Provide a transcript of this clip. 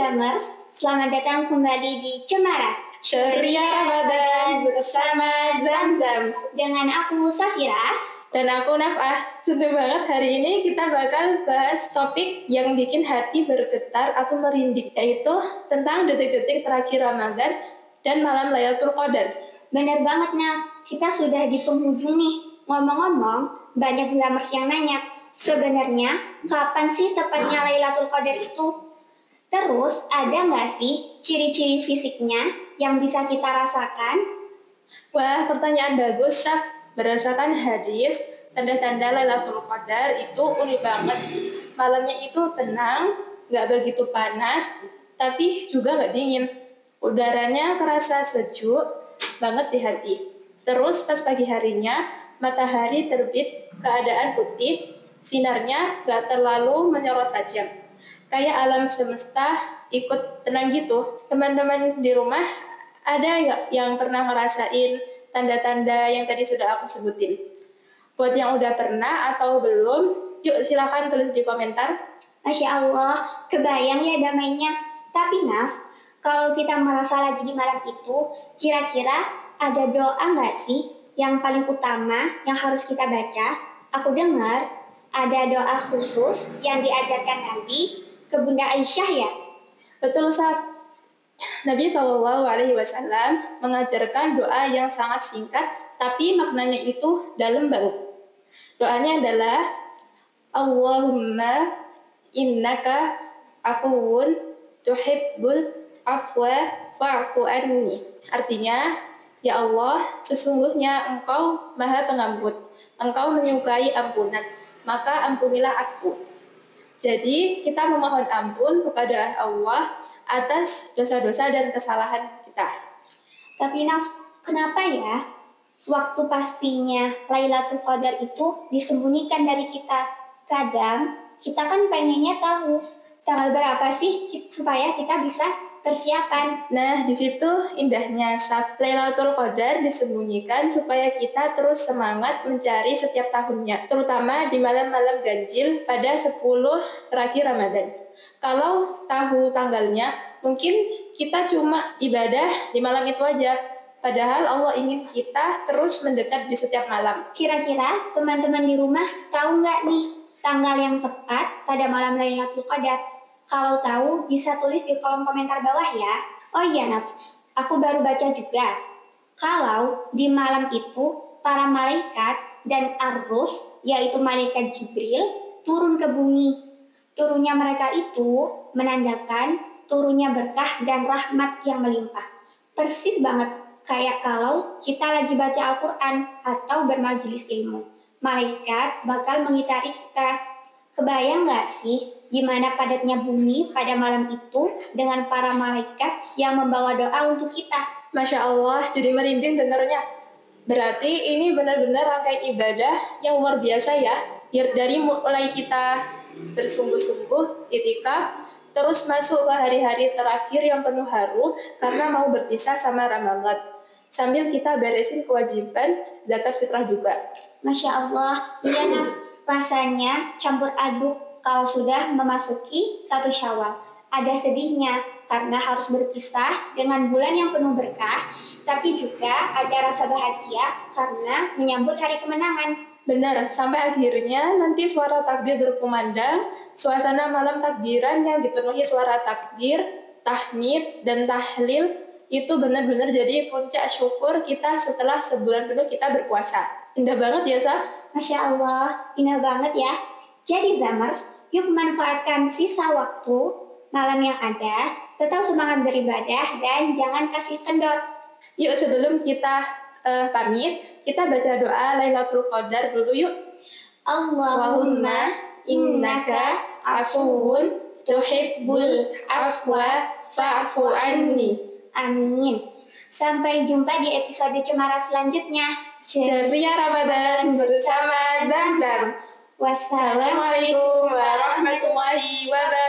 Zamers, selamat datang kembali di Cemara Ceria Ramadan bersama Zamzam. dengan aku Safira. Dan aku Nafah. Seneng banget hari ini kita bakal bahas topik yang bikin hati bergetar atau merinding, yaitu tentang detik-detik terakhir Ramadan dan malam Lailatul Qadar. Bener banget, Naf. Kita sudah di penghujung nih. Ngomong-ngomong, banyak Zamers yang nanya, sebenarnya kapan sih tepatnya Lailatul Qadar itu? Terus, ada nggak sih ciri-ciri fisiknya yang bisa kita rasakan? Wah, pertanyaan bagus, Saf. Berdasarkan hadis, tanda-tanda Lailatul Qadar itu unik banget. Malamnya itu tenang, nggak begitu panas, tapi juga nggak dingin. Udaranya kerasa sejuk banget di hati. Terus pas pagi harinya, matahari terbit, keadaan putih, sinarnya nggak terlalu menyorot tajam. Kayak alam semesta ikut tenang gitu. Teman-teman di rumah, ada nggak yang pernah ngerasain tanda-tanda yang tadi sudah aku sebutin? Buat yang udah pernah atau belum, yuk silakan tulis di komentar. Masya Allah, kebayang ya damainya. Tapi Naf, kalau kita merasa lagi di malam itu, kira-kira ada doa nggak sih yang paling utama yang harus kita baca? Aku dengar ada doa khusus yang diajarkan Nabi ke Bunda Aisyah ya. Betul, Saf. Nabi SAW mengajarkan doa yang sangat singkat, tapi maknanya itu dalam banget. Doanya adalah Allahumma innaka afuwun tuhibbul afwa fa'fu anni. Artinya, ya Allah, sesungguhnya Engkau Maha Pengampun. Engkau menyukai ampunan, maka ampunilah aku. Jadi, kita memohon ampun kepada Allah atas dosa-dosa dan kesalahan kita. Tapi Naf, kenapa ya waktu pastinya Lailatul Qadar itu disembunyikan dari kita? Kadang kita kan pengennya tahu tanggal berapa sih supaya kita bisa persiapan. Nah, di situ indahnya Saf. Lailatul Qadar disembunyikan supaya kita terus semangat mencari setiap tahunnya, terutama di malam-malam ganjil pada 10 terakhir Ramadan. Kalau tahu tanggalnya, mungkin kita cuma ibadah di malam itu aja. Padahal Allah ingin kita terus mendekat di setiap malam. Kira-kira teman-teman di rumah tahu nggak nih tanggal yang tepat pada malam Lailatul Qadar? Kalau tahu, bisa tulis di kolom komentar bawah ya. Oh iya, Naf, aku baru baca juga. Kalau di malam itu, para malaikat dan ar-ruh, yaitu malaikat Jibril, turun ke bumi. Turunnya mereka itu menandakan turunnya berkah dan rahmat yang melimpah. Persis banget kayak kalau kita lagi baca Al-Quran atau bermajelis ilmu. Malaikat bakal mengitari kita. Kebayang nggak sih gimana padatnya bumi pada malam itu dengan para malaikat yang membawa doa untuk kita? Masya Allah, jadi merinding dengarnya. Berarti ini benar-benar rangkaian ibadah yang luar biasa ya. Dari mulai kita bersungguh-sungguh, itikaf, terus masuk ke hari-hari terakhir yang penuh haru karena mau berpisah sama Ramadan. Sambil kita beresin kewajiban zakat fitrah juga. Masya Allah, iya Naf, rasanya campur aduk kalau sudah memasuki 1 Syawal. Ada sedihnya karena harus berpisah dengan bulan yang penuh berkah, tapi juga ada rasa bahagia karena menyambut hari kemenangan. Benar, sampai akhirnya nanti suara takbir berkumandang, suasana malam takbiran yang dipenuhi suara takbir, tahmid, dan tahlil itu benar-benar jadi puncak syukur kita setelah sebulan penuh kita berpuasa. Indah banget ya, Saf? Masya Allah, indah banget ya. Jadi Zamers, yuk manfaatkan sisa waktu malam yang ada, tetap semangat beribadah dan jangan kasih kendor. Yuk sebelum kita pamit, kita baca doa Lailatul Qadar dulu yuk. Allahumma innaka afuwun tuhibbul afwa fa'fu anni. Amin. Sampai jumpa di episode Cemara selanjutnya. Ceria Ramadan bersama Zamzam. Wassalamualaikum Assalamualaikum warahmatullahi wabarakatuh.